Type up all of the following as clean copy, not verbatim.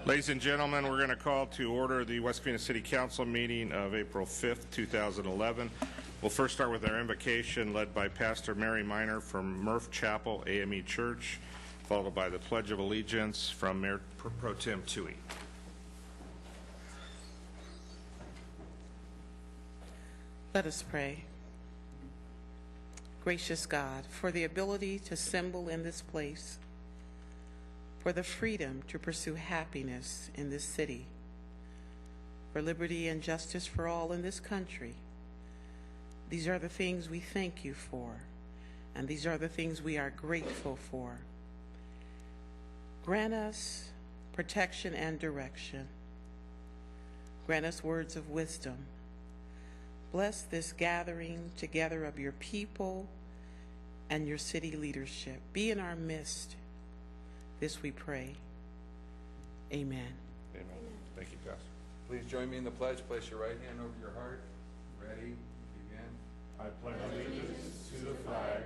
Ladies and gentlemen, we're going to call to order the West Covina City Council meeting of April 5th, 2011. We'll first start with our invocation led by Pastor Mary Miner from Murph Chapel AME Church, followed by the Pledge of Allegiance from Mayor Pro Tem Toohey. Let us pray. Gracious God, for the ability to assemble in this place, for the freedom to pursue happiness in this city, for liberty and justice for all in this country. These are the things we thank you for, and these are the things we are grateful for. Grant us protection and direction. Grant us words of wisdom. Bless this gathering together of your people and your city leadership. Be in our midst. This we pray. Amen. Amen. Thank you, Pastor. Please join me in the pledge. Place your right hand over your heart. Ready? Begin. I pledge allegiance to the flag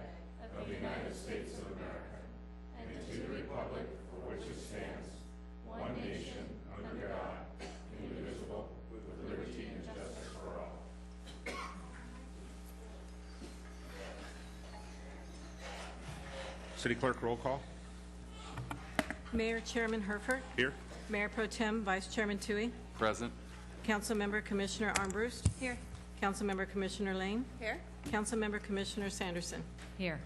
of the United States of America and to the republic for which it stands, one nation, under God, indivisible, with liberty and justice for all. City Clerk, roll call. Mayor Chairman Herford. Here. Mayor Pro Tem Vice Chairman Toohey. Present. Councilmember Commissioner Armbruster. Here. Councilmember Commissioner Lane. Here. Councilmember Commissioner Sanderson. Here.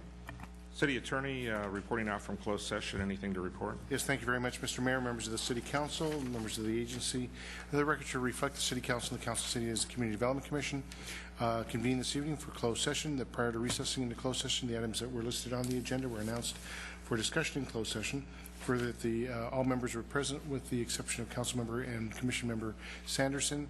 City Attorney reporting out from closed session. Anything to report? Yes, thank you very much, Mr. Mayor, members of the City Council, members of the agency. The record should reflect the City Council and the Council City as the Community Development Commission convened this evening for closed session. That prior to recessing into closed session, the items that were listed on the agenda were announced for discussion in closed session. Further, that all members were present with the exception of Council Member and Commission Member Sanderson.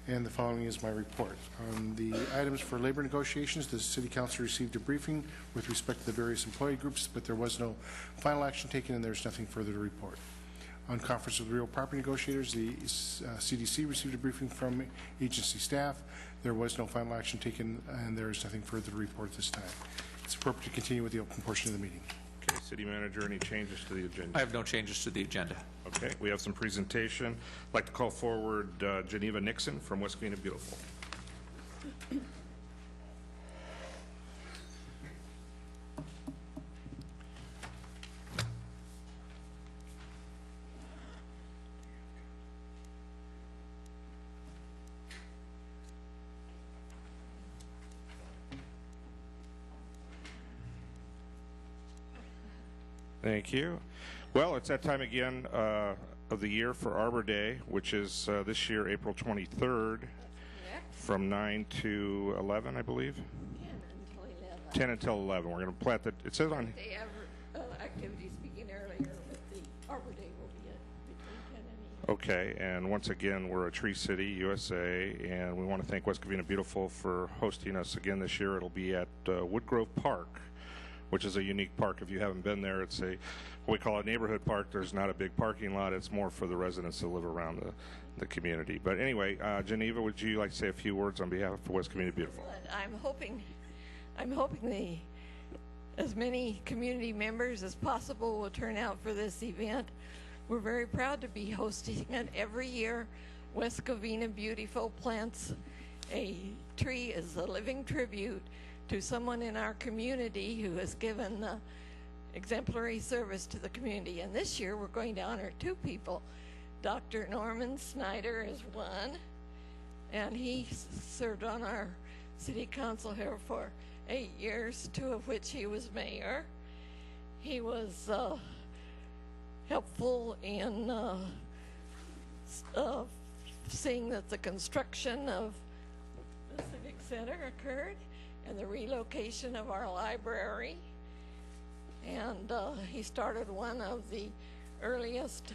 And the following is my report. On the items for labor negotiations, the City Council received a briefing with respect to the various employee groups, but there was no final action taken and there's nothing further to report. On conference with real property negotiators, the CDC received a briefing from agency staff. There was no final action taken and there is nothing further to report at this time. It's appropriate to continue with the open portion of the meeting. Okay, City Manager, any changes to the agenda? I have no changes to the agenda. Okay, we have some presentation. I'd like to call forward Geneva Nixon from West Covina Beautiful. Thank you. Well, it's that time again of the year for Arbor Day, which is this year April 23rd from 9 to 11, I believe. 10 until 11. We're going to plant the, it says on... They have activities begin earlier, but the Arbor Day will be at between 10 and 8. Okay, and once again, we're a Tree City, USA, and we want to thank West Covina Beautiful for hosting us again this year. It'll be at Woodgrove Park, which is a unique park. If you haven't been there, it's a what we call a neighborhood park. There's not a big parking lot. It's more for the residents that live around the community. But anyway, Geneva, would you like to say a few words on behalf of West Covina Beautiful? I'm hoping as many community members as possible will turn out for this event. We're very proud to be hosting it every year. West Covina Beautiful plants a tree as a living tribute to someone in our community who has given exemplary service to the community. And this year we're going to honor two people. Dr. Norman Snyder is one, and he served on our city council here for 8 years, 2 of which he was mayor. He was helpful in seeing that the construction of the Civic Center occurred and the relocation of our library. And he started one of the earliest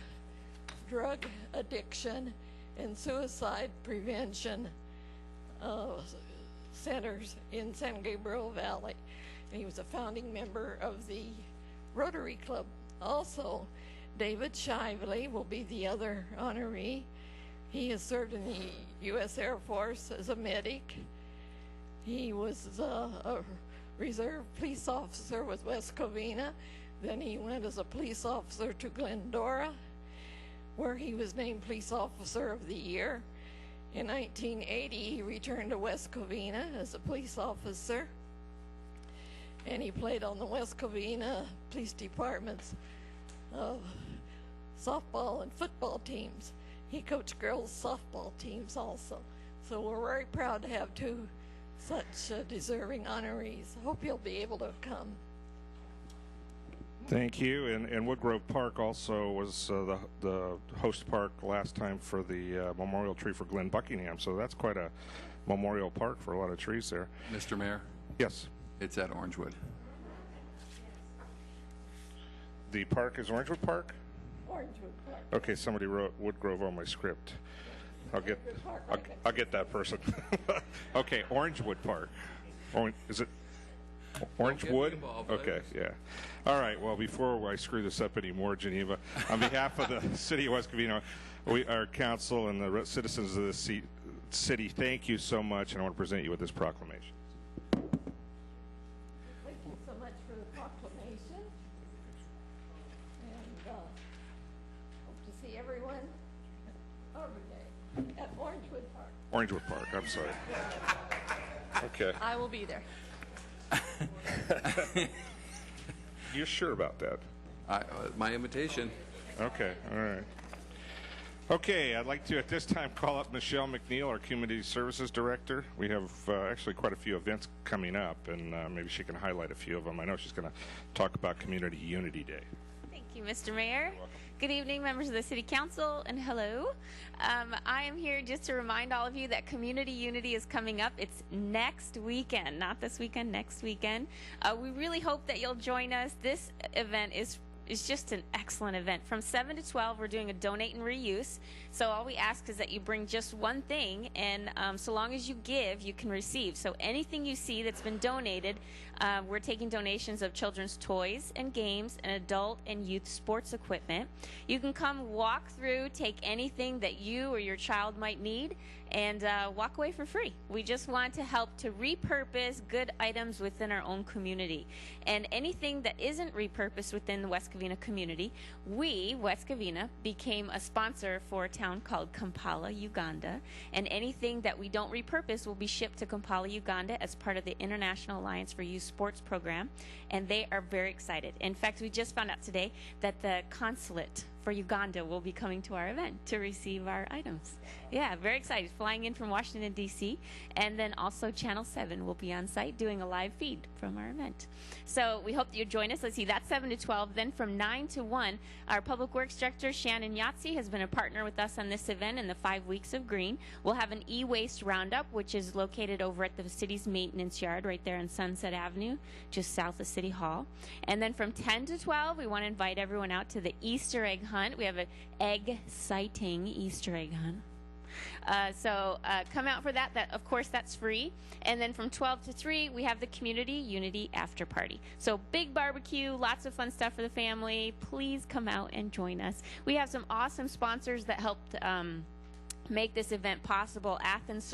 drug addiction and suicide prevention centers in San Gabriel Valley. And he was a founding member of the Rotary Club. Also, David Shively will be the other honoree. He has served in the U.S. Air Force as a medic. He was a reserve police officer with West Covina. Then he went as a police officer to Glendora. where he was named Police Officer of the Year. In 1980, he returned to West Covina as a police officer, and he played on the West Covina Police Department's softball and football teams. He coached girls' softball teams also. So we're very proud to have two such deserving honorees. I hope you'll be able to come. Thank you. And Woodgrove Park also was the host park last time for the memorial tree for Glenn Buckingham. So that's quite a memorial park for a lot of trees there. Mr. Mayor, Yes. it's at Orangewood. The park is Orangewood Park? Orangewood Park. Okay, somebody wrote Woodgrove on my script. I'll get that person. Okay, Orangewood Park. Is it Orangewood? involved, Okay, yeah. All right, well, before I screw this up anymore, Geneva, on behalf of the City of West Covina, our council and the citizens of this city, thank you so much, and I want to present you with this proclamation. Thank you so much for the proclamation. And hope to see everyone over there at Orangewood Park. Orangewood Park, I'm sorry. Okay. I will be there. You sure about that? My invitation. Okay, all right. Okay, I'd like to at this time call up Michelle McNeil, our Community Services Director. We have actually quite a few events coming up, and maybe she can highlight a few of them. I know she's going to talk about Community Unity Day. Thank you, Mr. Mayor. Good evening, members of the City Council, and hello. I am here just to remind all of you that Community Unity is coming up. It's next weekend, not this weekend, next weekend. We really hope that you'll join us. This event is just an excellent event. From 7 to 12, we're doing a donate and reuse. So all we ask is that you bring just one thing, and so long as you give, you can receive. So anything you see that's been donated, we're taking donations of children's toys and games and adult and youth sports equipment. You can come walk through, take anything that you or your child might need, and walk away for free. We just want to help to repurpose good items within our own community. And anything that isn't repurposed within the West Covina community, we, West Covina, became a sponsor for a town called Kampala, Uganda. And anything that we don't repurpose will be shipped to Kampala, Uganda as part of the International Alliance for Youth Sports program. And they are very excited. In fact, we just found out today that the consulate for Uganda will be coming to our event to receive our items. Yeah, very excited. Flying in from Washington, D.C. And then also Channel 7 will be on site doing a live feed from our event. So we hope that you join us. Let's see, that's 7 to 12. Then from 9 to 1, our Public Works Director, Shannon Yahtzee, has been a partner with us on this event in the 5 weeks of green. We'll have an e-waste roundup, which is located over at the city's maintenance yard right there on Sunset Avenue, just south of City Hall. And then from 10 to 12, we want to invite everyone out to the Easter egg hunt. We have an egg-sighting Easter egg hunt. So come out for that. Of course, that's free. And then from 12 to 3, we have the Community Unity After Party. So big barbecue, lots of fun stuff for the family. Please come out and join us. We have some awesome sponsors that helped make this event possible. Athens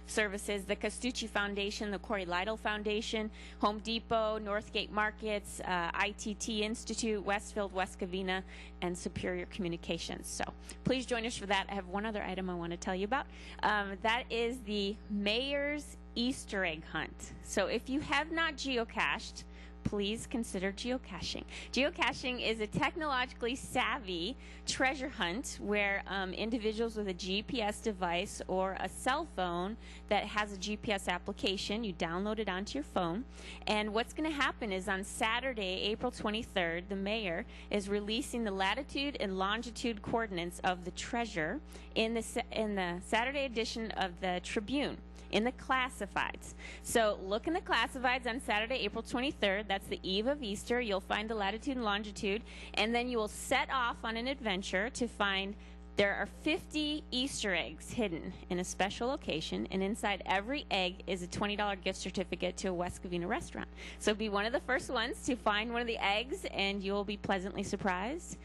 Services, the Castucci Foundation, the Corey Lytle Foundation, Home Depot, Northgate Markets, ITT Institute, Westfield, West Covina, and Superior Communications. So please join us for that. I have one other item I want to tell you about. That is the Mayor's Easter egg hunt. So if you have not geocached, please consider geocaching. Geocaching is a technologically savvy treasure hunt where individuals with a GPS device or a cell phone that has a GPS application, you download it onto your phone. And what's going to happen is on Saturday, April 23rd, the mayor is releasing the latitude and longitude coordinates of the treasure in the Saturday edition of the Tribune, in the classifieds. So look in the classifieds on Saturday, April 23rd. That's the eve of Easter. You'll find the latitude and longitude, and then you will set off on an adventure to find there are 50 Easter eggs hidden in a special location, and inside every egg is a $20 gift certificate to a West Covina restaurant. So be one of the first ones to find one of the eggs, and you'll be pleasantly surprised.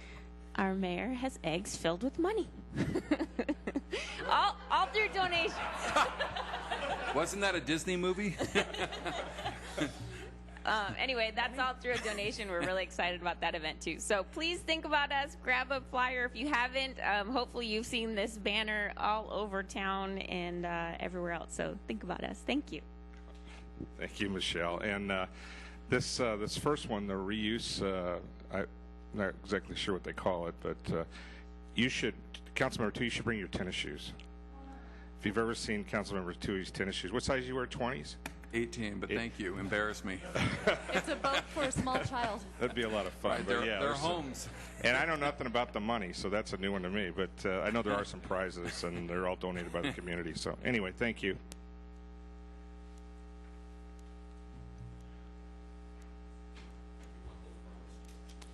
Our mayor has eggs filled with money. all through donations. Wasn't that a Disney movie? Anyway, that's all through a donation. We're really excited about that event too. So please think about us. Grab a flyer if you haven't. Hopefully you've seen this banner all over town and everywhere else. So think about us. Thank you. Thank you, Michelle. And this first one, the reuse, I'm not exactly sure what they call it, but you should, Councilmember Tui, you should bring your tennis shoes. If you've ever seen Councilmember Tui's tennis shoes, what size do you wear, 20s? 18, but thank you. Embarrass me. It's a boat for a small child. That'd be a lot of fun. Right, but they're, yeah, they're homes. And I know nothing about the money, so that's a new one to me. But I know there are some prizes, and they're all donated by the community. So anyway, thank you.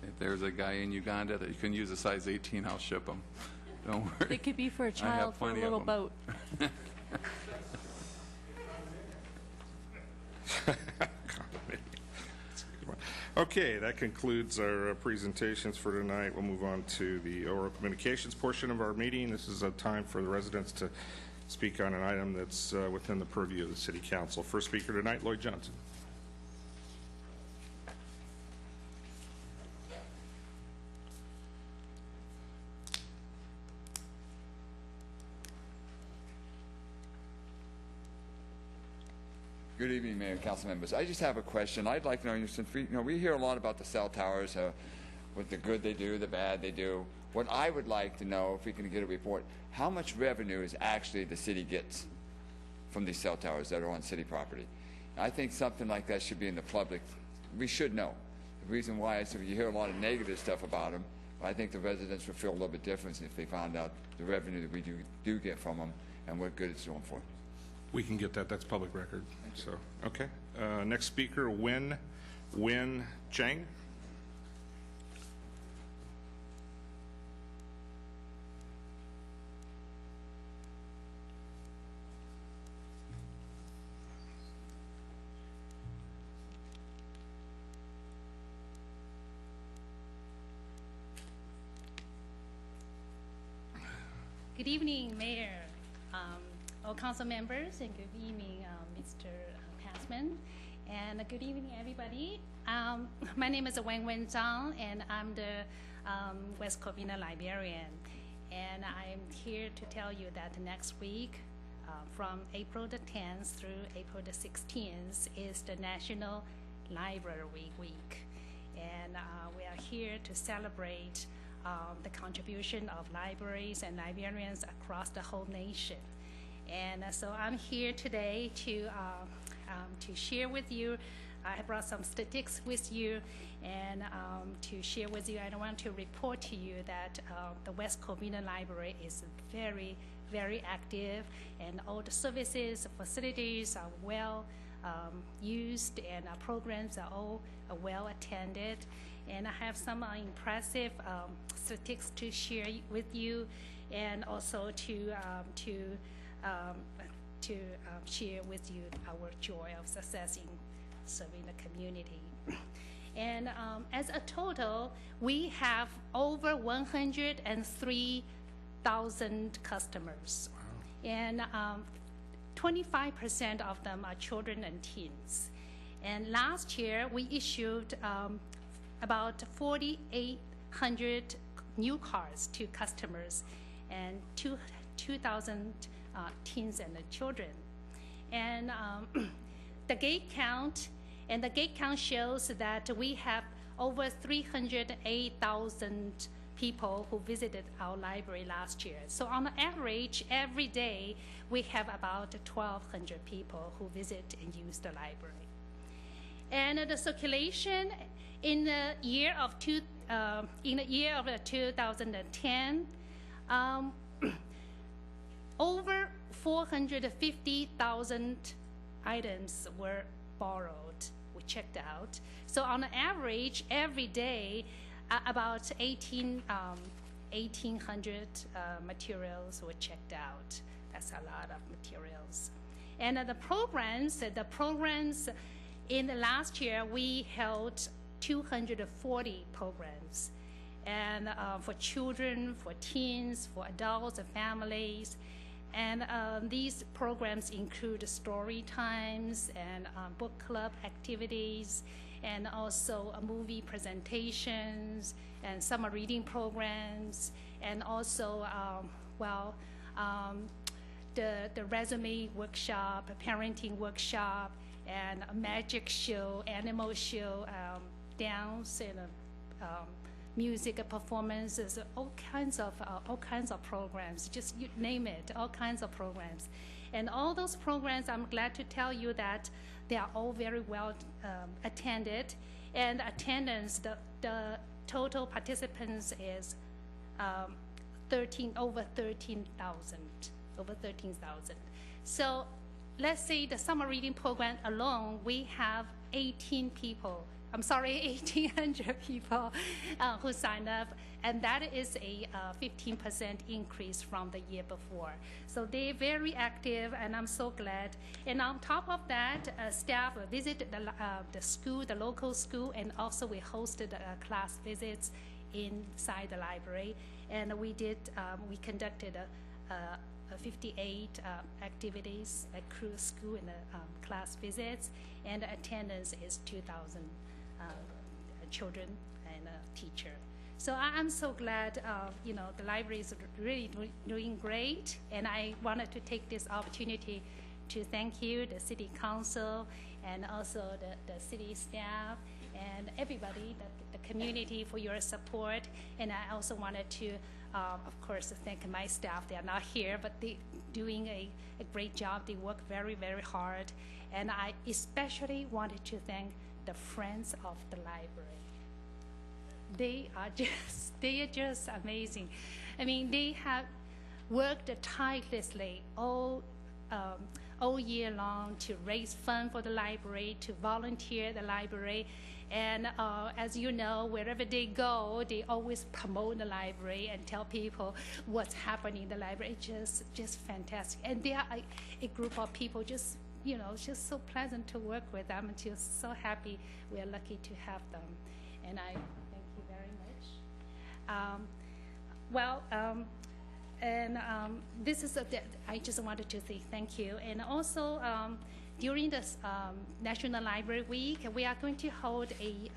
If there's a guy in Uganda that you can use a size 18, I'll ship him. Don't worry. It could be for a child for a plenty of little them. boat. Okay, that concludes our presentations for tonight. We'll move on to the oral communications portion of our meeting. This is a time for the residents to speak on an item that's within the purview of the City Council. First speaker tonight, Lloyd Johnson. Good evening, Mayor and Council members. I just have a question. I'd like to know, since we hear a lot about the cell towers, what the good they do, the bad they do. What I would like to know, if we can get a report, how much revenue is actually the city gets from these cell towers that are on city property? I think something like that should be in the public. We should know. The reason why is if you hear a lot of negative stuff about them, I think the residents would feel a little bit different if they found out the revenue that we do get from them and what good it's doing for them. We can get that. That's public record. So, okay. Next speaker, Win Chang. Good evening, Mayor, all council members, and good evening, Mr. Passman, and good evening, everybody. My name is Wang Zhang, and I'm the West Covina librarian, and I'm here to tell you that next week, from April the 10th through April the 16th, is the National Library Week, and we are here to celebrate the contribution of libraries and librarians across the whole nation. And so I'm here today to share with you. I have brought some statistics with you, and to share with you, I want to report to you that the West Covina Library is very, very active, and all the services, facilities are well used, and our programs are all well attended. And I have some impressive statistics to share with you, and also to share with you our joy of success in serving the community. And as a total, we have over 103,000 customers. Wow. And 25% of them are children and teens. And last year, we issued about 4,800 new cards to customers and 2,000 teens and children. And the gate count shows that we have over 308,000 people who visited our library last year. So on average, every day, we have about 1,200 people who visit and use the library. And the circulation in the year of 2010, over 450,000 items were borrowed. We checked out. So on average, every day, about 1,800 materials were checked out. That's a lot of materials. And the programs in the last year, we held 240 programs, and for children, for teens, for adults and families. And these programs include story times and book club activities, and also movie presentations and summer reading programs, and also, the resume workshop, a parenting workshop, and a magic show, animal show, dance, and music performances, all kinds of programs. Just you name it, all kinds of programs. And all those programs, I'm glad to tell you that they are all very well attended. And attendance, the total participants is over 13,000. So let's say the summer reading program alone, we have 1,800 people who signed up, and that is a 15% increase from the year before. So they're very active, and I'm so glad. And on top of that, staff visited the school, the local school, and also we hosted class visits inside the library. And we conducted 58 activities at cruise school and class visits, and attendance is 2,000 children and a teacher. So I'm so glad, the library is really doing great, and I wanted to take this opportunity to thank you, the City Council, and also the city staff, and everybody, the community, for your support. And I also wanted to, of course, thank my staff. They are not here, but they're doing a great job. They work very, very hard. And I especially wanted to thank the Friends of the Library. They are just amazing. I mean, they have worked tirelessly all year long to raise funds for the library, to volunteer the library. And as you know, wherever they go, they always promote the library and tell people what's happening in the library. It's just fantastic. And they are a group of people just so pleasant to work with them, and just so happy we are lucky to have them. And I thank you very much. This is I just wanted to say thank you. And also, during this National Library Week, we are going to hold a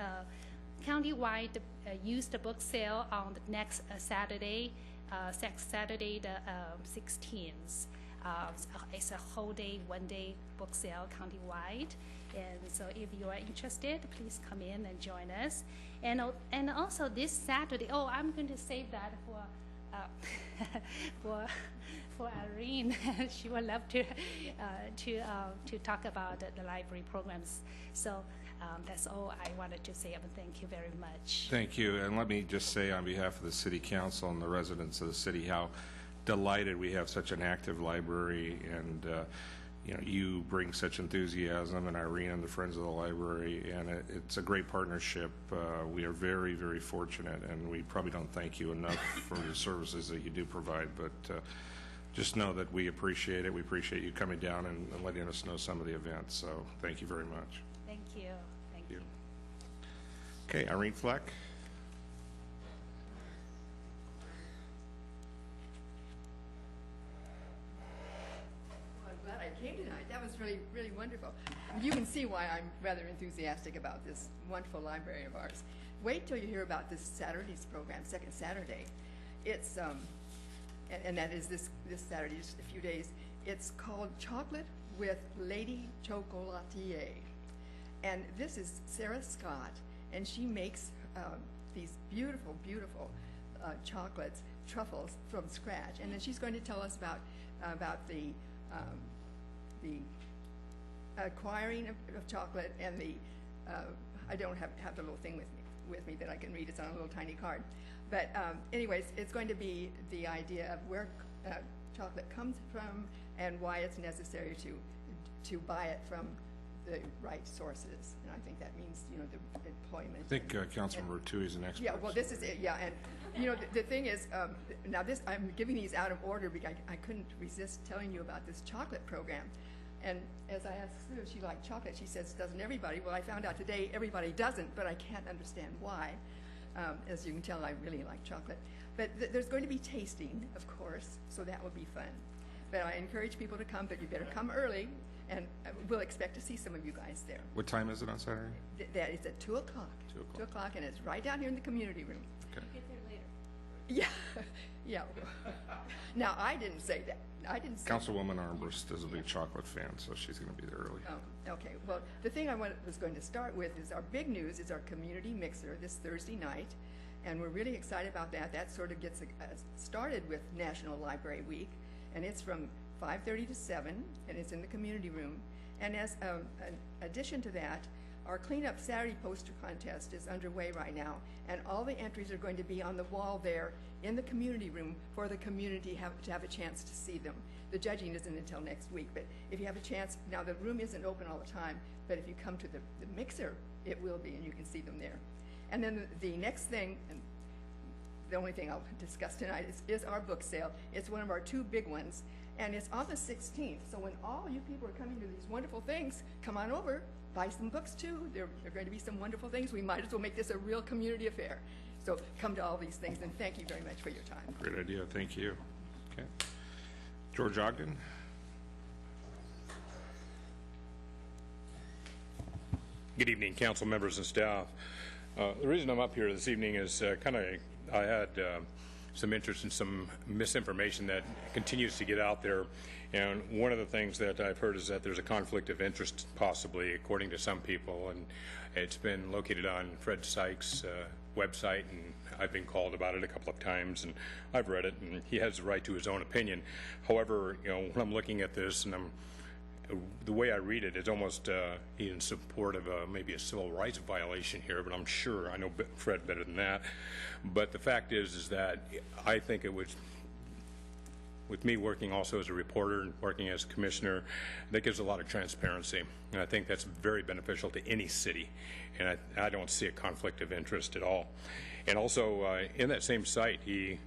countywide used book sale on the next Saturday, the 16th. It's a whole day, one-day book sale countywide. And so if you are interested, please come in and join us. And also this Saturday, I'm going to save that for Irene. She would love to talk about the library programs. So that's all I wanted to say. Thank you very much. Thank you. And let me just say on behalf of the City Council and the residents of the city how delighted we have such an active library, and you bring such enthusiasm, and Irene and the Friends of the Library, and it's a great partnership. We are very, very fortunate, and we probably don't thank you enough for the services that you do provide, but just know that we appreciate it. We appreciate you coming down and letting us know some of the events, so thank you very much. Thank you. Thank you. Okay, Irene Fleck. Came tonight. That was really, really wonderful. You can see why I'm rather enthusiastic about this wonderful library of ours. Wait till you hear about this Saturday's program, second Saturday. It's and that is this Saturday, just a few days. It's called Chocolate with Lady Chocolatier, and this is Sarah Scott, and she makes these beautiful, beautiful chocolates, truffles from scratch, and then she's going to tell us about the acquiring of chocolate, and I don't have the little thing with me that I can read. It's on a little tiny card. But anyways, it's going to be the idea of where chocolate comes from and why it's necessary to buy it from the right sources. And I think that means, the employment. I think Councilmember Tui is an expert. Yeah, well, this is it, yeah. And, the thing is, now I'm giving these out of order because I couldn't resist telling you about this chocolate program. And as I asked Sue if she liked chocolate, she says, doesn't everybody? Well, I found out today everybody doesn't, but I can't understand why. As you can tell, I really like chocolate. But there's going to be tasting, of course, so that will be fun. But I encourage people to come, but you better come early, and we'll expect to see some of you guys there. What time is it on Saturday? That is at 2 o'clock. 2 o'clock. 2 o'clock, and it's right down here in the community room. Okay. Get there later. Yeah, yeah. Now, I didn't say that. I didn't say Councilwoman Armbrust is a big chocolate fan, so she's going to be there early. Oh, okay. Well, the thing I was going to start with is our big news is our community mixer this Thursday night, and we're really excited about that. That sort of gets started with National Library Week, and it's from 5:30 to 7, and it's in the community room. And as an addition to that, our Cleanup Saturday poster contest is underway right now, and all the entries are going to be on the wall there in the community room for the community to have a chance to see them. The judging isn't until next week, but if you have a chance, now the room isn't open all the time, but if you come to the mixer, it will be, and you can see them there. And then the next thing, and the only thing I'll discuss tonight is our book sale. It's one of our 2 big ones, and it's on the 16th. So when all you people are coming to these wonderful things, come on over, buy some books too. There are going to be some wonderful things. We might as well make this a real community affair. So come to all these things, and thank you very much for your time. Great idea. Thank you. Okay. George Ogden. Good evening, council members and staff. The reason I'm up here this evening is I had some interest in some misinformation that continues to get out there. And one of the things that I've heard is that there's a conflict of interest, possibly, according to some people. And it's been located on Fred Sykes' website, and I've been called about it a couple of times, and I've read it, and he has the right to his own opinion. However, when I'm looking at this, and the way I read it, it's almost in support of maybe a civil rights violation here, but I'm sure I know Fred better than that. But the fact is that I think it was, with me working also as a reporter and working as a commissioner, that gives a lot of transparency, and I think that's very beneficial to any city, and I don't see a conflict of interest at all. And also, in that same site, he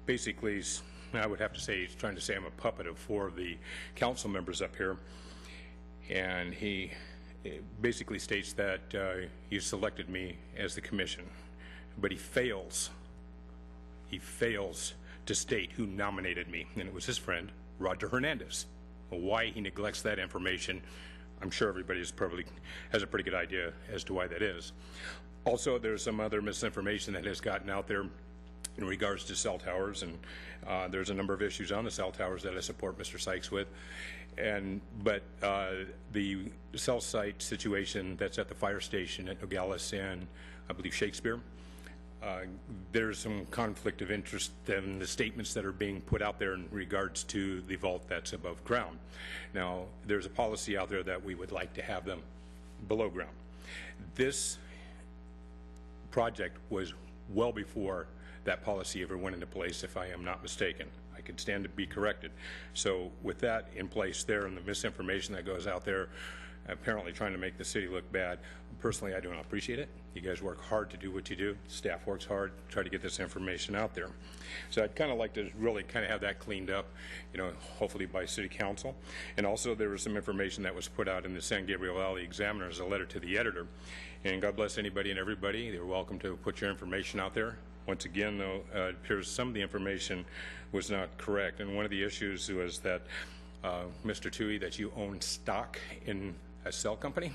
basically, I would have to say, he's trying to say I'm a puppet of 4 of the council members up here, and he basically states that you selected me as the commission, but he fails to state who nominated me, and it was his friend, Roger Hernandez. Why he neglects that information, I'm sure everybody probably has a pretty good idea as to why that is. Also, there's some other misinformation that has gotten out there in regards to cell towers, and there's a number of issues on the cell towers that I support Mr. Sykes with. But the cell site situation that's at the fire station at Nogales and I believe Shakespeare, there's some conflict of interest in the statements that are being put out there in regards to the vault that's above ground. Now, there's a policy out there that we would like to have them below ground. This project was well before that policy ever went into place, if I am not mistaken. I could stand to be corrected. So with that in place there and the misinformation that goes out there, apparently trying to make the city look bad, personally, I do not appreciate it. You guys work hard to do what you do. Staff works hard to try to get this information out there. So I'd kind of like to really kind of have that cleaned up, hopefully by City Council. And also there was some information that was put out in the San Gabriel Valley Examiner as a letter to the editor. And God bless anybody and everybody. They're welcome to put your information out there. Once again, though, it appears some of the information was not correct. And one of the issues was that, Mr. Toohey, that you own stock in a cell company.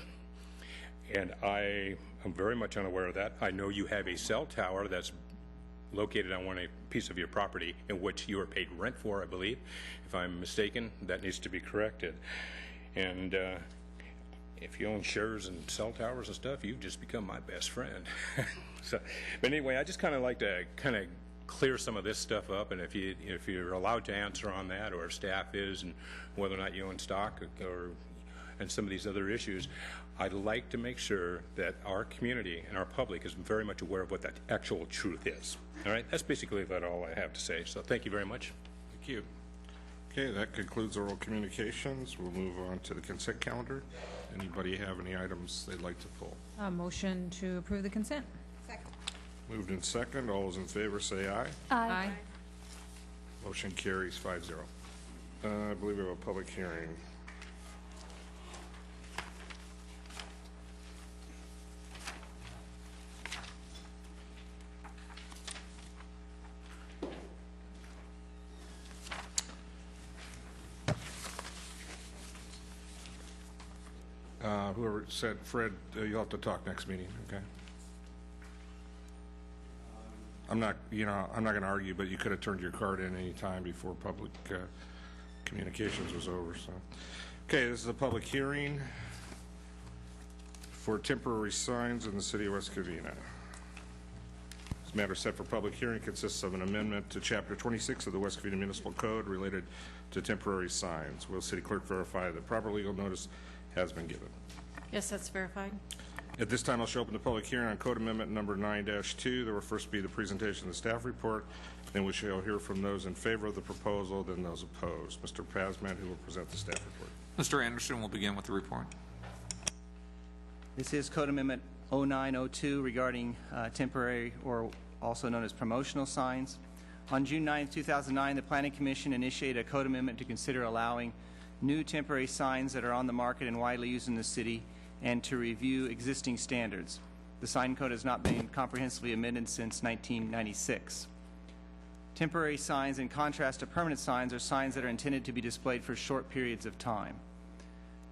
And I am very much unaware of that. I know you have a cell tower that's located on one piece of your property in which you are paid rent for, I believe. If I'm mistaken, that needs to be corrected. And if you own shares in cell towers and stuff, you've just become my best friend. So, but anyway, I just kind of like to clear some of this stuff up, and if you're allowed to answer on that, or if staff is, and whether or not you own stock, and some of these other issues, I'd like to make sure that our community and our public is very much aware of what that actual truth is. All right, that's basically about all I have to say. So thank you very much. Thank you. Okay, that concludes oral communications. We'll move on to the consent calendar. Anybody have any items they'd like to pull? A motion to approve the consent. Second. Moved in second. All those in favor say aye. Aye. Motion carries 5-0. I believe we have a public hearing. whoever said, Fred, you'll have to talk next meeting, okay? I'm not going to argue, but you could have turned your card in any time before public communications was over. So, okay, this is a public hearing for temporary signs in the city of West Covina. This matter set for public hearing consists of an amendment to Chapter 26 of the West Covina Municipal Code related to temporary signs. Will City Clerk verify that proper legal notice has been given? Yes, that's verified. At this time, I'll show open the public hearing on Code Amendment number 9-2. There will first be the presentation of the staff report. Then we shall hear from those in favor of the proposal, then those opposed. Mr. Pazman, who will present the staff report. Mr. Anderson will begin with the report. This is Code Amendment 0902 regarding temporary, or also known as promotional signs. On June 9, 2009, the Planning Commission initiated a code amendment to consider allowing new temporary signs that are on the market and widely used in the city, and to review existing standards. The sign code has not been comprehensively amended since 1996. Temporary signs, in contrast to permanent signs, are signs that are intended to be displayed for short periods of time.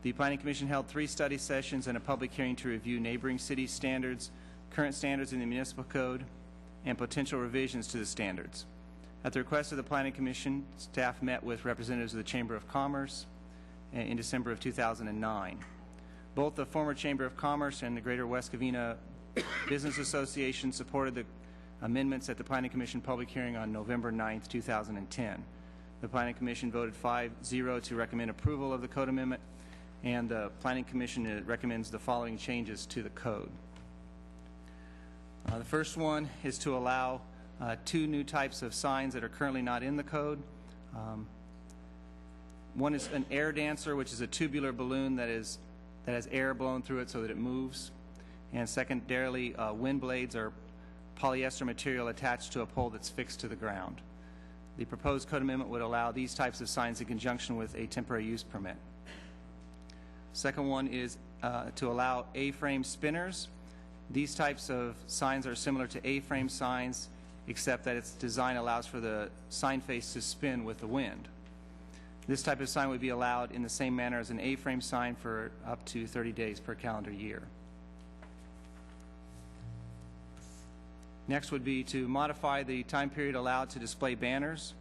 The Planning Commission held 3 study sessions and a public hearing to review neighboring city standards, current standards in the municipal code, and potential revisions to the standards. At the request of the Planning Commission, staff met with representatives of the Chamber of Commerce in December of 2009. Both the former Chamber of Commerce and the Greater West Covina Business Association supported the amendments at the Planning Commission public hearing on November 9, 2010. The Planning Commission voted 5-0 to recommend approval of the code amendment, and the Planning Commission recommends the following changes to the code. The first one is to allow 2 new types of signs that are currently not in the code. One is an air dancer, which is a tubular balloon that has air blown through it so that it moves. And secondarily, wind blades are polyester material attached to a pole that's fixed to the ground. The proposed code amendment would allow these types of signs in conjunction with a temporary use permit. Second one is to allow A-frame spinners. These types of signs are similar to A-frame signs, except that its design allows for the sign face to spin with the wind. This type of sign would be allowed in the same manner as an A-frame sign for up to 30 days per calendar year. Next would be to modify the time period allowed to display banners.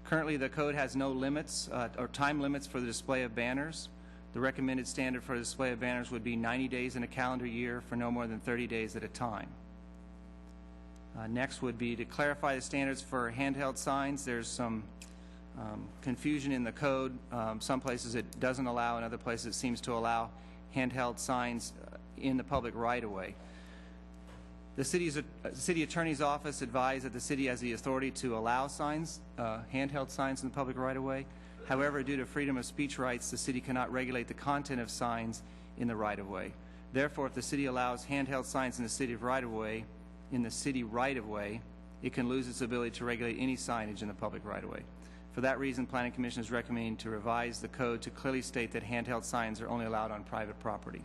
Currently, the code has no limits or time limits for the display of banners. The recommended standard for the display of banners would be 90 days in a calendar year for no more than 30 days at a time. Next would be to clarify the standards for handheld signs. There's some confusion in the code. Some places it doesn't allow, in other places it seems to allow handheld signs in the public right-of-way. The city attorney's office advised that the city has the authority to allow signs, handheld signs in the public right-of-way. However, due to freedom of speech rights, the city cannot regulate the content of signs in the right-of-way. Therefore, if the city allows handheld signs in the city right-of-way, it can lose its ability to regulate any signage in the public right-of-way. For that reason, Planning Commission is recommending to revise the code to clearly state that handheld signs are only allowed on private property.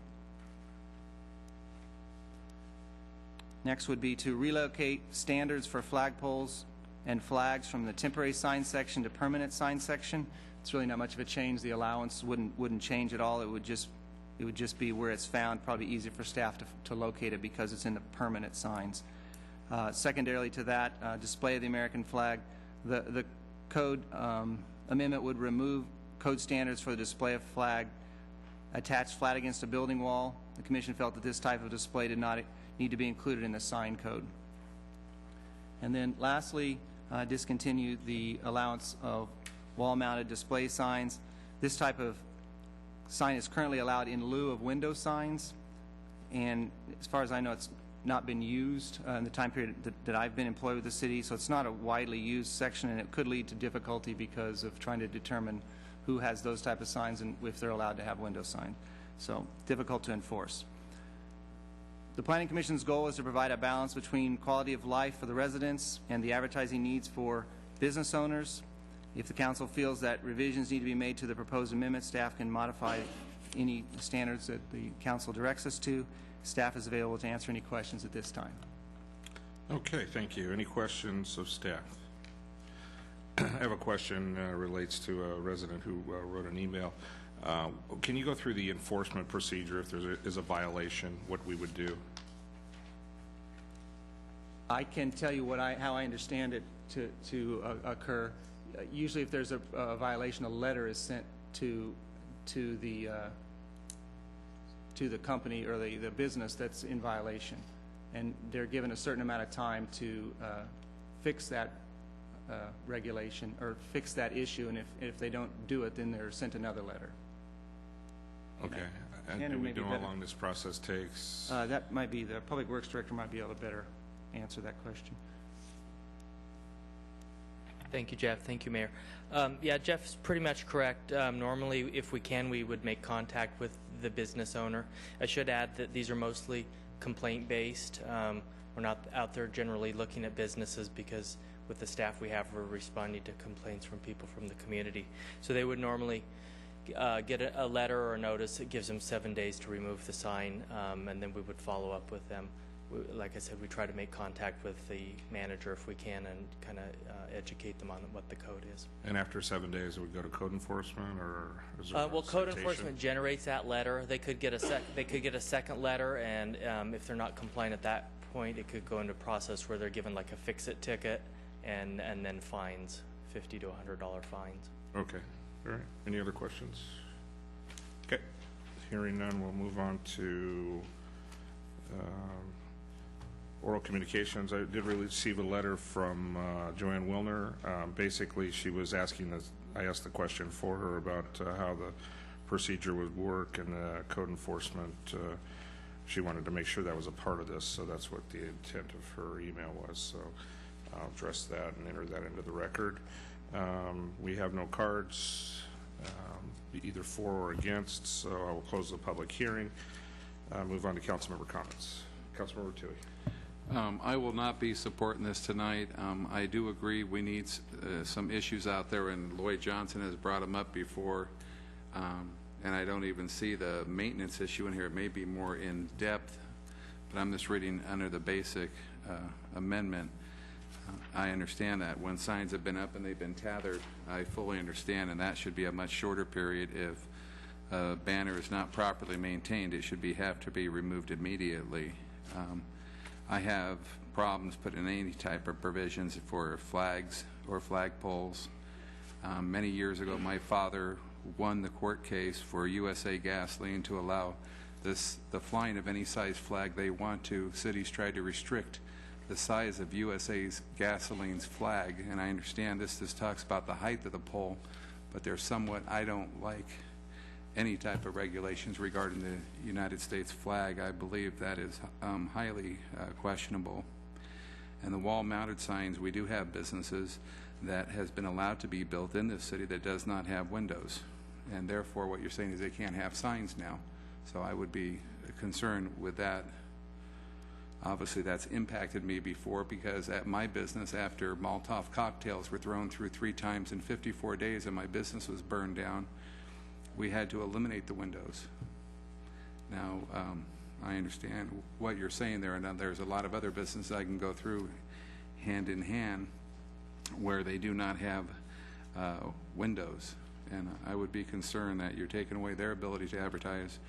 Next would be to relocate standards for flagpoles and flags from the temporary sign section to permanent sign section. It's really not much of a change. The allowance wouldn't change at all. It would just be where it's found. Probably easier for staff to locate it because it's in the permanent signs. Secondarily to that, display of the American flag. The code amendment would remove code standards for the display of flag attached flat against a building wall. The Commission felt that this type of display did not need to be included in the sign code. And then lastly, discontinue the allowance of wall-mounted display signs. This type of sign is currently allowed in lieu of window signs, and as far as I know, it's not been used in the time period that I've been employed with the city, so it's not a widely used section, and it could lead to difficulty because of trying to determine who has those type of signs and if they're allowed to have window signs. So difficult to enforce. The Planning Commission's goal is to provide a balance between quality of life for the residents and the advertising needs for business owners. If the Council feels that revisions need to be made to the proposed amendment, staff can modify any standards that the Council directs us to. Staff is available to answer any questions at this time. Okay, thank you. Any questions of staff? I have a question relates to a resident who wrote an email. Can you go through the enforcement procedure if there is a violation, what we would do? I can tell you how I understand it to occur. Usually, if there's a violation, a letter is sent to the company or the business that's in violation, and they're given a certain amount of time to fix that regulation or fix that issue. And if they don't do it, then they're sent another letter. Okay. And do we know how long this process takes? That might be the Public Works Director might be able to better answer that question. Thank you, Jeff. Thank you, Mayor. Yeah, Jeff's pretty much correct. Normally, if we can, we would make contact with the business owner. I should add that these are mostly complaint-based. We're not out there generally looking at businesses because with the staff we have, we're responding to complaints from people from the community. So they would normally get a letter or a notice that gives them 7 days to remove the sign, and then we would follow up with them. Like I said, we try to make contact with the manager if we can and kind of educate them on what the code is. And after 7 days, it would go to code enforcement, or is there well, a code citation? enforcement generates that letter. They could get a second letter, and if they're not compliant at that point, it could go into a process where they're given like a fix-it ticket and then fines, $50 to $100 fines. Okay. All right. Any other questions? Okay. Hearing none, we'll move on to oral communications. I did receive a letter from Joanne Wilner. Basically, she was asking this. I asked the question for her about how the procedure would work and code enforcement. She wanted to make sure that was a part of this, so that's what the intent of her email was. So I'll address that and enter that into the record. We have no cards, either for or against, so I will close the public hearing. Move on to council member comments. Councilmember Tui. I will not be supporting this tonight. I do agree we need some issues out there, and Lloyd Johnson has brought them up before, and I don't even see the maintenance issue in here. It may be more in depth, but I'm just reading under the basic amendment. I understand that when signs have been up and they've been tethered, I fully understand, and that should be a much shorter period. If a banner is not properly maintained, it should have to be removed immediately. I have problems putting any type of provisions for flags or flagpoles. Many years ago, my father won the court case for USA Gasoline to allow the flying of any size flag they want to. Cities tried to restrict the size of USA's Gasoline's flag, and I understand this talks about the height of the pole, but they're somewhat, I don't like any type of regulations regarding the United States flag. I believe that is highly questionable. And the wall-mounted signs, we do have businesses that has been allowed to be built in this city that does not have windows, and therefore what you're saying is they can't have signs now. So I would be concerned with that. Obviously, that's impacted me before, because at my business, after Molotov cocktails were thrown through 3 times in 54 days and my business was burned down, we had to eliminate the windows. Now, I understand what you're saying there, and there's a lot of other businesses I can go through hand in hand where they do not have windows. And I would be concerned that you're taking away their ability to advertise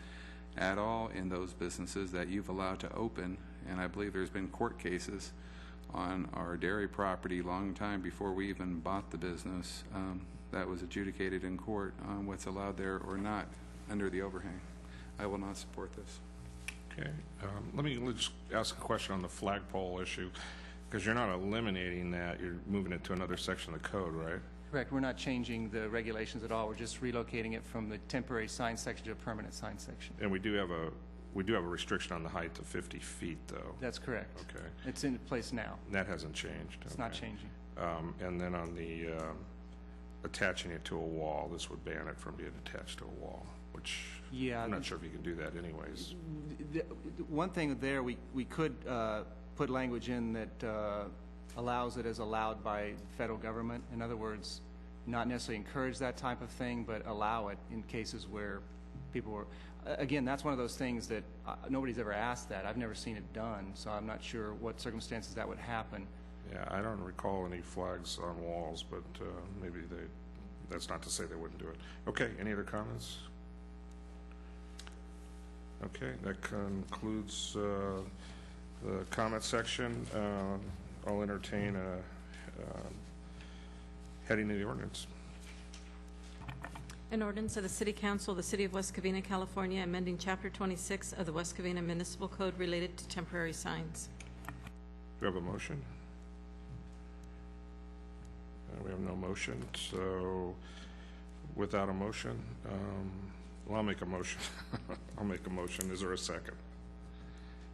at all in those businesses that you've allowed to open. And I believe there's been court cases on our dairy property long time before we even bought the business that was adjudicated in court on what's allowed there or not under the overhang. I will not support this. Okay. Let me just ask a question on the flagpole issue, because you're not eliminating that. You're moving it to another section of the code, right? Correct. We're not changing the regulations at all. We're just relocating it from the temporary sign section to a permanent sign section. And we do have a restriction on the height of 50 feet, though. That's correct. Okay. It's in place now. That hasn't changed. It's not changing. And then on the attaching it to a wall, this would ban it from being attached to a wall, which I'm not sure if you can do that anyways. One thing there, we could put language in that allows it as allowed by federal government. In other words, not necessarily encourage that type of thing, but allow it in cases where people were. Again, that's one of those things that nobody's ever asked that. I've never seen it done, so I'm not sure what circumstances that would happen. Yeah, I don't recall any flags on walls, but maybe that's not to say they wouldn't do it. Okay, any other comments? Okay, that concludes the comment section. I'll entertain heading of the ordinance. An ordinance of the City Council of the City of West Covina, California, amending Chapter 26 of the West Covina Municipal Code related to temporary signs. Do we have a motion? We have no motion, so without a motion, well, I'll make a motion. I'll make a motion. Is there a second?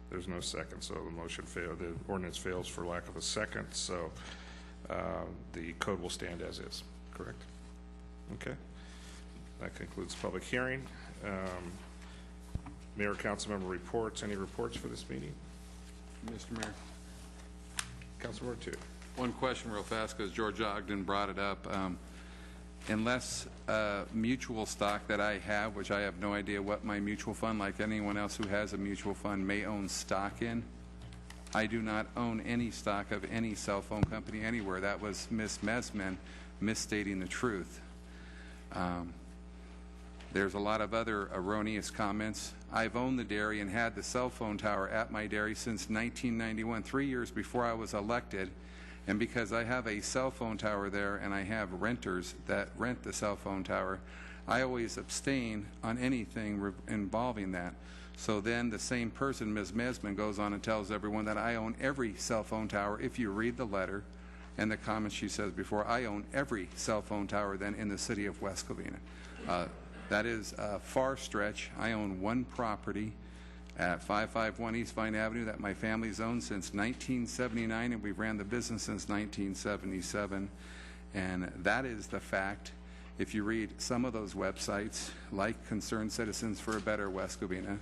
There's no second, so the motion failed. The ordinance fails for lack of a second, so the code will stand as is, correct? Okay. That concludes the public hearing. Mayor, council member reports. Any reports for this meeting? Mr. Mayor. Councilmember 2. One question real fast, because George Ogden brought it up. Unless mutual stock that I have, which I have no idea what my mutual fund, like anyone else who has a mutual fund, may own stock in, I do not own any stock of any cell phone company anywhere. That was Ms. Mesman misstating the truth. There's a lot of other erroneous comments. I've owned the dairy and had the cell phone tower at my dairy since 1991, 3 years before I was elected. And because I have a cell phone tower there and I have renters that rent the cell phone tower, I always abstain on anything involving that. So then the same person, Ms. Mesman, goes on and tells everyone that I own every cell phone tower. If you read the letter and the comments she says before, I own every cell phone tower then in the city of West Covina. That is a far stretch. I own one property at 551 East Vine Avenue that my family's owned since 1979, and we've ran the business since 1977. And that is the fact. If you read some of those websites, like Concerned Citizens for a Better West Covina,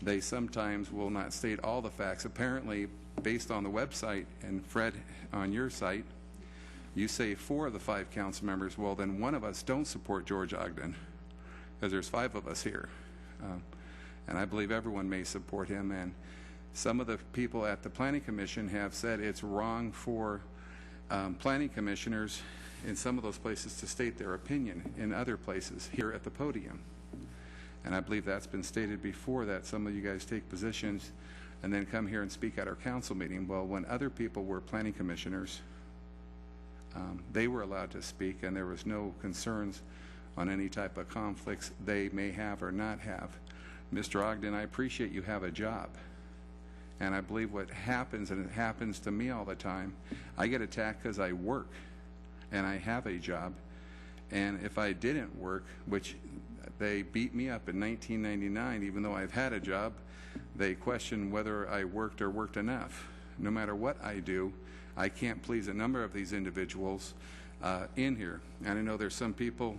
they sometimes will not state all the facts. Apparently, based on the website, and Fred, on your site, you say 4 of the 5 council members. Well, then one of us don't support George Ogden, because there's 5 of us here. And I believe everyone may support him. And some of the people at the Planning Commission have said it's wrong for planning commissioners in some of those places to state their opinion in other places here at the podium. And I believe that's been stated before, that some of you guys take positions and then come here and speak at our council meeting. Well, when other people were planning commissioners, they were allowed to speak, and there was no concerns on any type of conflicts they may have or not have. Mr. Ogden, I appreciate you have a job. And I believe what happens, and it happens to me all the time, I get attacked because I work and I have a job. And if I didn't work, which they beat me up in 1999, even though I've had a job, they question whether I worked or worked enough. No matter what I do, I can't please a number of these individuals in here. And I know there's some people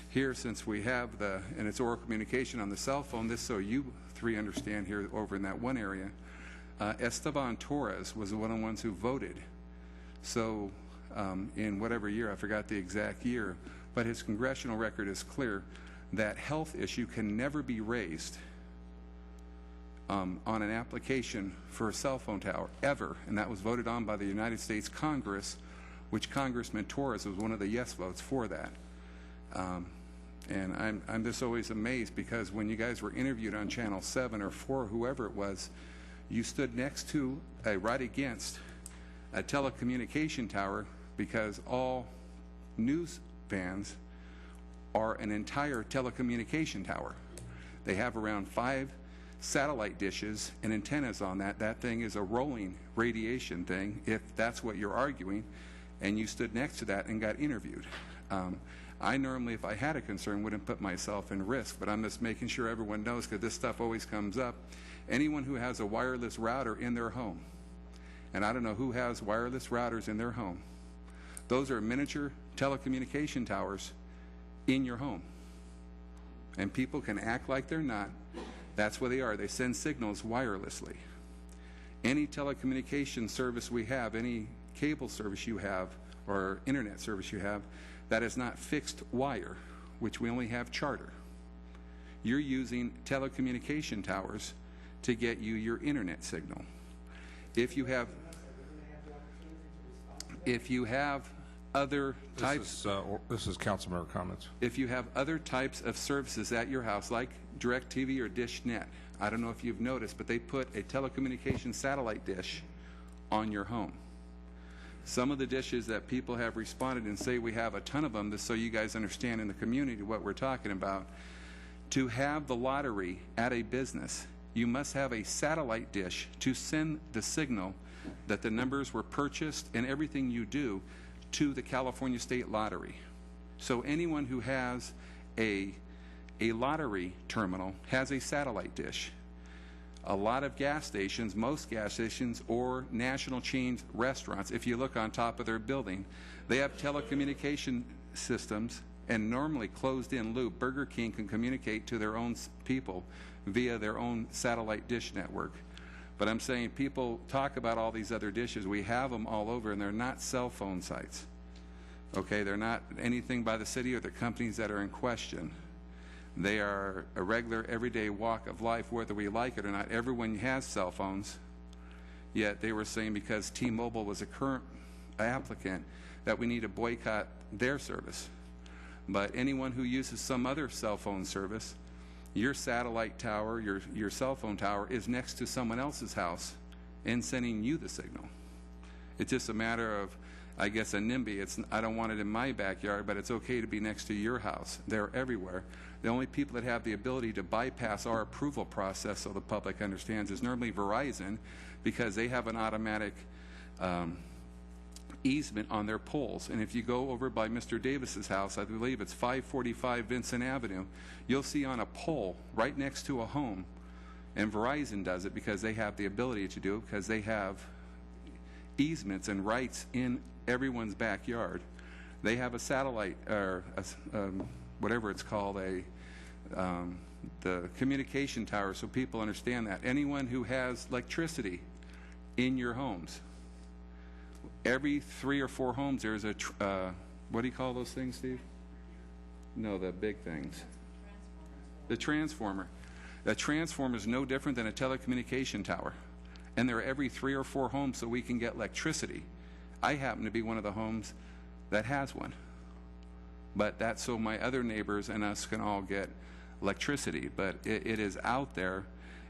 here, since we have and it's oral communication on the cell phone, this so you 3 understand here over in that one area, Esteban Torres was one of the ones who voted. So in whatever year, I forgot the exact year, but his congressional record is clear that health issue can never be raised on an application for a cell phone tower, ever. And that was voted on by the United States Congress, which Congressman Torres was one of the yes votes for that. And I'm just always amazed, because when you guys were interviewed on Channel 7 or 4, whoever it was, you stood next to, right against, a telecommunication tower, because all news vans are an entire telecommunication tower. They have around 5 satellite dishes and antennas on that. That thing is a rolling radiation thing, if that's what you're arguing, and you stood next to that and got interviewed. I normally, if I had a concern, wouldn't put myself in risk, but I'm just making sure everyone knows, because this stuff always comes up. Anyone who has a wireless router in their home, and I don't know who has wireless routers in their home, those are miniature telecommunication towers in your home. And people can act like they're not. That's what they are. They send signals wirelessly. Any telecommunication service we have, any cable service you have, or internet service you have, that is not fixed wire, which we only have Charter. You're using telecommunication towers to get you your internet signal. If you have other types, this is council member comments. if you have other types of services at your house, like DirecTV or DishNet, I don't know if you've noticed, but they put a telecommunications satellite dish on your home. Some of the dishes that people have responded and say we have a ton of them, just so you guys understand in the community what we're talking about. To have the lottery at a business, you must have a satellite dish to send the signal that the numbers were purchased and everything you do to the California State Lottery. So anyone who has a lottery terminal has a satellite dish. A lot of gas stations, most gas stations or national chain restaurants, if you look on top of their building, they have telecommunication systems and normally closed-in loop. Burger King can communicate to their own people via their own satellite dish network. But I'm saying people talk about all these other dishes. We have them all over, and they're not cell phone sites. Okay, they're not anything by the city or the companies that are in question. They are a regular, everyday walk of life, whether we like it or not. Everyone has cell phones, yet they were saying because T-Mobile was a current applicant that we need to boycott their service. But anyone who uses some other cell phone service, your satellite tower, your cell phone tower is next to someone else's house and sending you the signal. It's just a matter of, I guess, a NIMBY. I don't want it in my backyard, but it's okay to be next to your house. They're everywhere. The only people that have the ability to bypass our approval process, so the public understands, is normally Verizon, because they have an automatic easement on their poles. And if you go over by Mr. Davis's house, I believe it's 545 Vincent Avenue, you'll see on a pole right next to a home, and Verizon does it because they have the ability to do it, because they have easements and rights in everyone's backyard. They have a satellite, or whatever it's called, the communication tower, so people understand that. Anyone who has electricity in your homes, every 3 or 4 homes there's a, what do you call those things, Steve? No, the big things. The transformer. The transformer is no different than a telecommunication tower. And they're every 3 or 4 homes so we can get electricity. I happen to be one of the homes that has one. But that's so my other neighbors and us can all get electricity. But it is out there,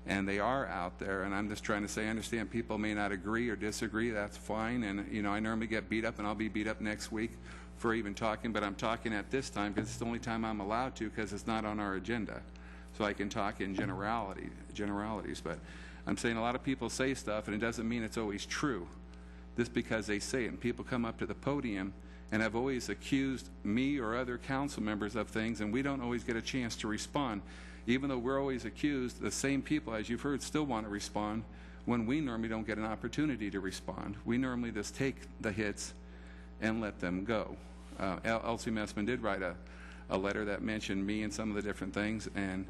and they are out there. And I'm just trying to say, I understand people may not agree or disagree. That's fine. And, you know, I normally get beat up, and I'll be beat up next week for even talking. But I'm talking at this time because it's the only time I'm allowed to, because it's not on our agenda. So I can talk in generalities. But I'm saying a lot of people say stuff, and it doesn't mean it's always true. Just because they say it, and people come up to the podium and have always accused me or other council members of things, and we don't always get a chance to respond. Even though we're always accused, the same people, as you've heard, still want to respond when we normally don't get an opportunity to respond. We normally just take the hits and let them go. Elsie Messman did write a letter that mentioned me and some of the different things, and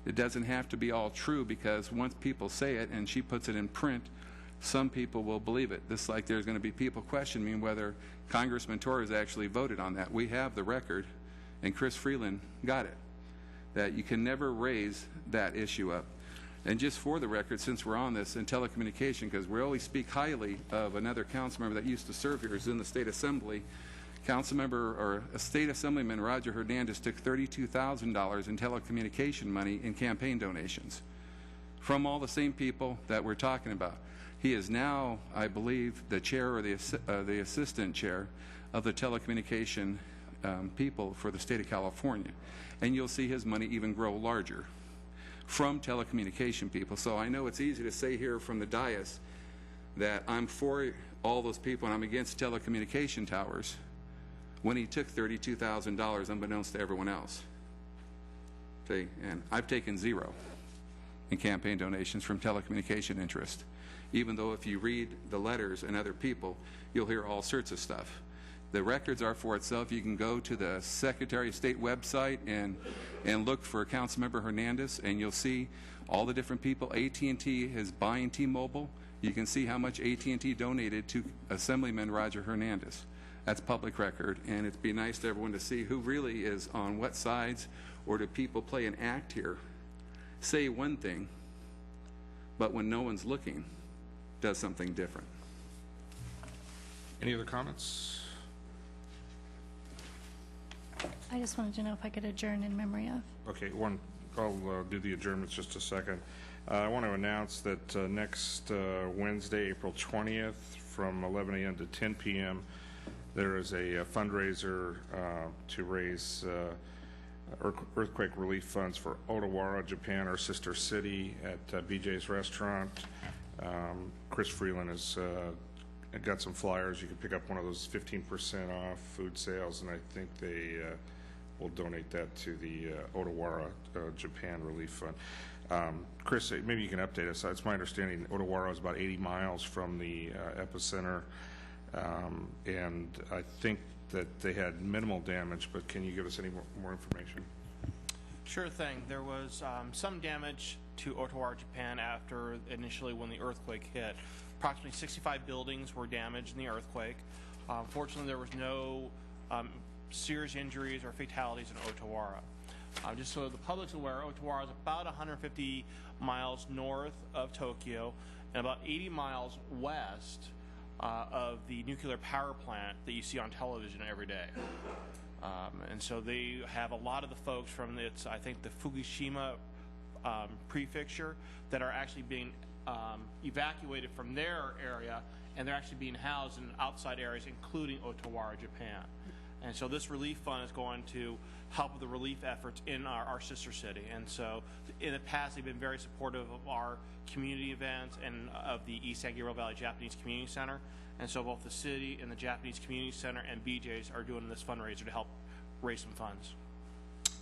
it doesn't have to be all true, because once people say it and she puts it in print, some people will believe it. Just like there's going to be people questioning whether Congressman Torres actually voted on that. We have the record, and Chris Freeland got it, that you can never raise that issue up. And just for the record, since we're on this in telecommunication, because we always speak highly of another council member that used to serve here, is in the State Assembly, Councilmember or a State Assemblyman Roger Hernandez took $32,000 in telecommunication money in campaign donations from all the same people that we're talking about. He is now, I believe, the chair or the assistant chair of the telecommunication people for the state of California. And you'll see his money even grow larger from telecommunication people. So I know it's easy to say here from the dais that I'm for all those people and I'm against telecommunication towers, when he took $32,000 unbeknownst to everyone else. See, and I've taken zero in campaign donations from telecommunication interest, even though if you read the letters and other people, you'll hear all sorts of stuff. The records are for itself. You can go to the Secretary of State website and look for Councilmember Hernandez, and you'll see all the different people. AT&T is buying T-Mobile. You can see how much AT&T donated to Assemblyman Roger Hernandez. That's public record, and it'd be nice to everyone to see who really is on what sides, or do people play an act here, say one thing, but when no one's looking, does something different. Any other comments? I just wanted to know if I could adjourn in memory of. Okay, one I'll do the adjournments just a second. I want to announce that next Wednesday, April 20th, from 11 a.m. to 10 p.m., there is a fundraiser to raise earthquake relief funds for Otawara, Japan, our sister city, at BJ's Restaurant. Chris Freeland has got some flyers. You can pick up one of those 15% off food sales, and I think they will donate that to the Otawara, Japan Relief Fund. Chris, maybe you can update us. It's my understanding Otawara is about 80 miles from the epicenter, and I think that they had minimal damage, but can you give us any more information? Sure thing. There was some damage to Otawara, Japan after initially when the earthquake hit. Approximately 65 buildings were damaged in the earthquake. Fortunately, there was no serious injuries or fatalities in Otawara. Just so the public's aware, Otawara is about 150 miles north of Tokyo and about 80 miles west of the nuclear power plant that you see on television every day. And so they have a lot of the folks from I think the Fukushima prefecture that are actually being evacuated from their area, and they're actually being housed in outside areas, including Otawara, Japan. And so this relief fund is going to help with the relief efforts in our sister city. And so in the past, they've been very supportive of our community events and of the East San Gabriel Valley Japanese Community Center. And so both the city and the Japanese Community Center and BJ's are doing this fundraiser to help raise some funds.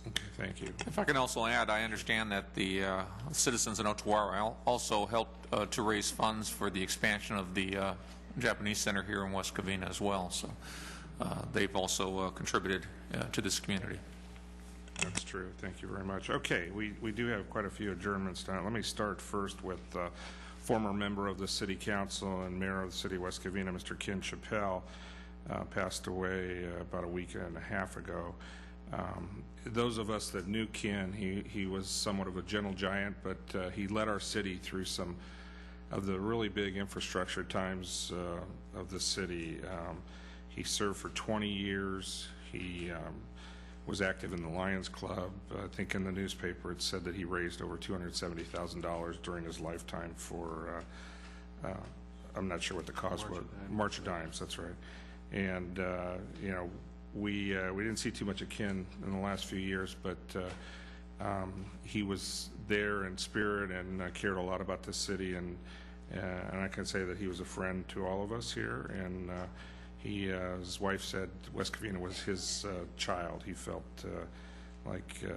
Okay, thank you. If I can also add, I understand that the citizens in Otawara also helped to raise funds for the expansion of the Japanese Center here in West Covina as well. So they've also contributed to this community. That's true. Thank you very much. Okay, we do have quite a few adjournments tonight. Let me start first with former member of the City Council and Mayor of the City of West Covina, Mr. Ken Chappelle, passed away about a week and a half ago. Those of us that knew Ken, he was somewhat of a gentle giant, but he led our city through some of the really big infrastructure times of the city. He served for 20 years. He was active in the Lions Club. I think in the newspaper it said that he raised over $270,000 during his lifetime for, I'm not sure what the cause was. March of Dimes, that's right. And, you know, we didn't see too much of Ken in the last few years, but he was there in spirit and cared a lot about the city, and I can say that he was a friend to all of us here, and his wife said West Covina was his child. He felt like you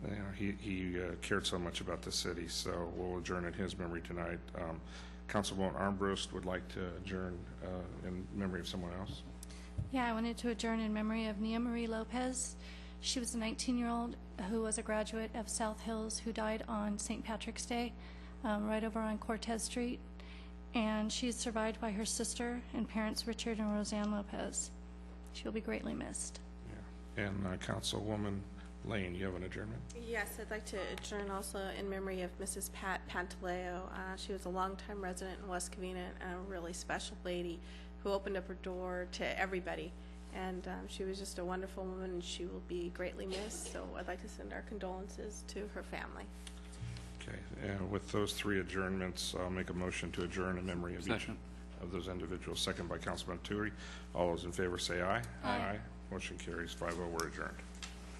know, he cared so much about the city, so we'll adjourn in his memory tonight. Councilwoman Armbrust would like to adjourn in memory of someone else. Yeah, I wanted to adjourn in memory of Nia Marie Lopez. She was a 19-year-old who was a graduate of South Hills who died on St. Patrick's Day, right over on Cortez Street. And she's survived by her sister and parents, Richard and Roseanne Lopez. She'll be greatly missed. Yeah. And Councilwoman Lane, you have an adjournment? Yes, I'd like to adjourn also in memory of Mrs. Pat Pantaleo. She was a longtime resident in West Covina and a really special lady who opened up her door to everybody. And she was just a wonderful woman, and she will be greatly missed. So I'd like to send our condolences to her family. Okay, and with those three adjournments, I'll make a motion to adjourn in memory of each of those individuals. Second by Councilman Turi. All those in favor say aye. Aye. Motion carries 5-0. We're adjourned.